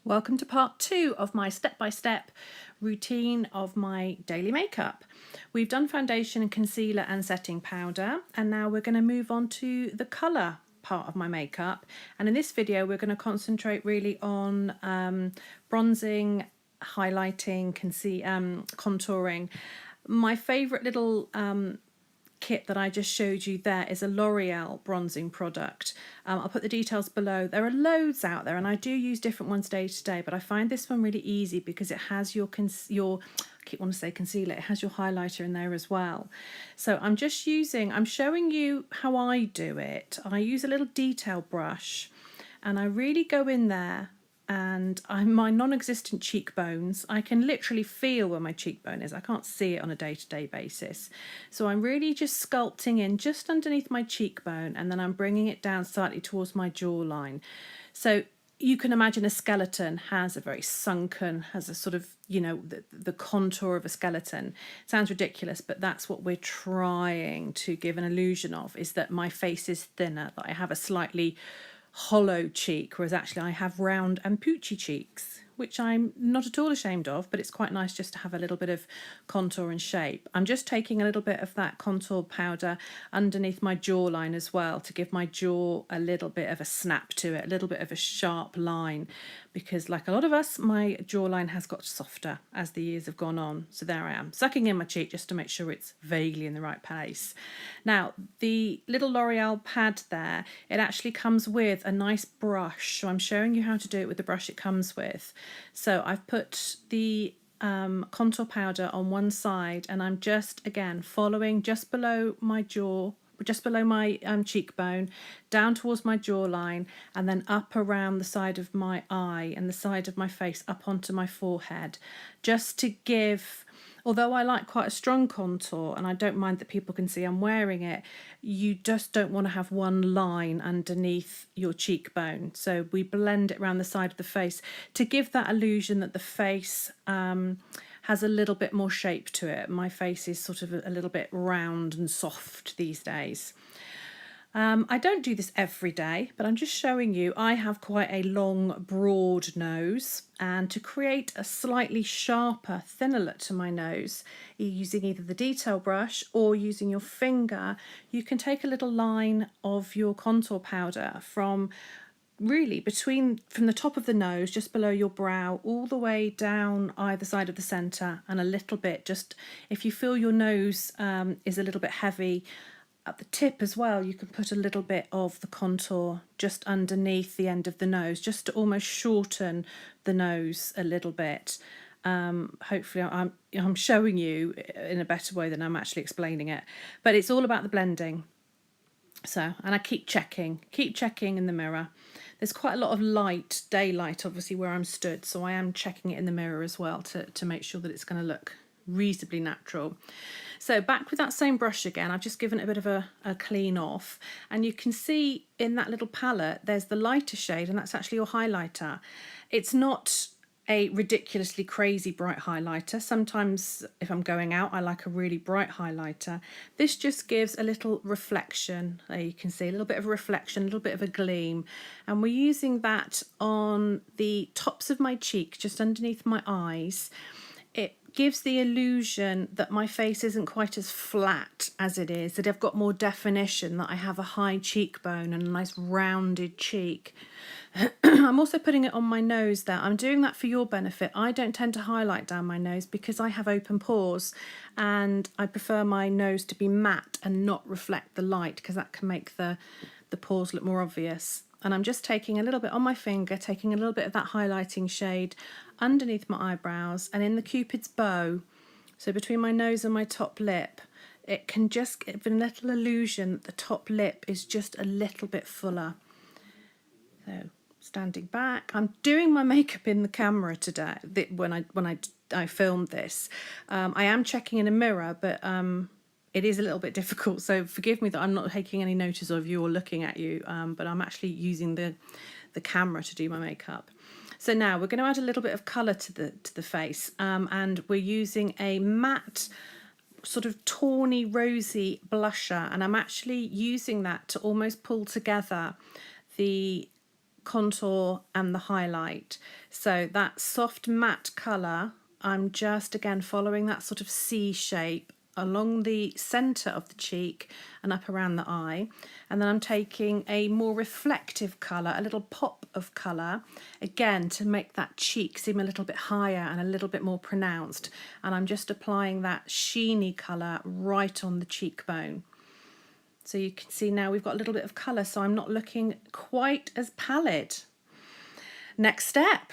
Welcome to part 2 of my step-by-step routine of my daily makeup. We've done foundation and concealer and setting powder, and now we're going to move on to the colour part of my makeup. And in this video we're going to concentrate really on bronzing, highlighting, contouring. My favourite little kit that I just showed you there is a L'Oreal bronzing product. I'll put the details below. There are loads out there and I do use different ones day to day, but I find this one really easy because it has your I keep wanting to say concealer, it has your highlighter in there as well. So I'm showing you how I do it. I use a little detail brush and I really go in there, and my non-existent cheekbones, I can literally feel where my cheekbone is. I can't see it on a day-to-day basis. So I'm really just sculpting in just underneath my cheekbone, and then I'm bringing it down slightly towards my jawline. So you can imagine a skeleton has a very sunken, has a sort of, the contour of a skeleton. Sounds ridiculous, but that's what we're trying to give an illusion of, is that my face is thinner, that I have a slightly hollow cheek, whereas actually I have round and poochy cheeks, which I'm not at all ashamed of, but it's quite nice just to have a little bit of contour and shape. I'm just taking a little bit of that contour powder underneath my jawline as well to give my jaw a little bit of a snap to it, a little bit of a sharp line, because like a lot of us, my jawline has got softer as the years have gone on. So there I am, sucking in my cheek just to make sure it's vaguely in the right place. Now, the little L'Oreal pad there, it actually comes with a nice brush. So I'm showing you how to do it with the brush it comes with. So I've put the contour powder on one side, and I'm just, again, following just below my jaw, just below my cheekbone, down towards my jawline, and then up around the side of my eye and the side of my face up onto my forehead, just to give, although I like quite a strong contour and I don't mind that people can see I'm wearing it, you just don't want to have one line underneath your cheekbone. So we blend it around the side of the face to give that illusion that the face has a little bit more shape to it. My face is sort of a little bit round and soft these days. I don't do this every day, but I'm just showing you I have quite a long, broad nose, and to create a slightly sharper, thinner look to my nose, using either the detail brush or using your finger, you can take a little line of your contour powder from the top of the nose, just below your brow, all the way down either side of the centre, and a little bit, just if you feel your nose is a little bit heavy at the tip as well, you can put a little bit of the contour just underneath the end of the nose, just to almost shorten the nose a little bit. Hopefully I'm showing you in a better way than I'm actually explaining it, but it's all about the blending. So, and I keep checking in the mirror. There's quite a lot of daylight obviously where I'm stood, so I am checking it in the mirror as well to make sure that it's going to look reasonably natural. So back with that same brush again, I've just given it a bit of a clean off, and you can see in that little palette there's the lighter shade, and that's actually your highlighter. It's not a ridiculously crazy bright highlighter. Sometimes if I'm going out I like a really bright highlighter. This just gives a little reflection. There you can see a little bit of a reflection, a little bit of a gleam, and we're using that on the tops of my cheek, just underneath my eyes. It gives the illusion that my face isn't quite as flat as it is, that I've got more definition, that I have a high cheekbone and a nice rounded cheek. I'm also putting it on my nose there. I'm doing that for your benefit. I don't tend to highlight down my nose because I have open pores, and I prefer my nose to be matte and not reflect the light, because that can make the pores look more obvious. And I'm just taking a little bit on my finger, taking a little bit of that highlighting shade underneath my eyebrows and in the Cupid's bow, so between my nose and my top lip. It can just give a little illusion that the top lip is just a little bit fuller. So standing back, I'm doing my makeup in the camera today. When I filmed this, I am checking in a mirror, but it is a little bit difficult, so forgive me that I'm not taking any notice of you or looking at you, but I'm actually using the camera to do my makeup. So now we're going to add a little bit of colour to the face, and we're using a matte sort of tawny rosy blusher, and I'm actually using that to almost pull together the contour and the highlight. So that soft matte colour, I'm just again following that sort of C shape along the centre of the cheek and up around the eye, and then I'm taking a more reflective colour, a little pop of colour, again to make that cheek seem a little bit higher and a little bit more pronounced, and I'm just applying that sheeny colour right on the cheekbone. So you can see now we've got a little bit of colour, so I'm not looking quite as pallid. Next step,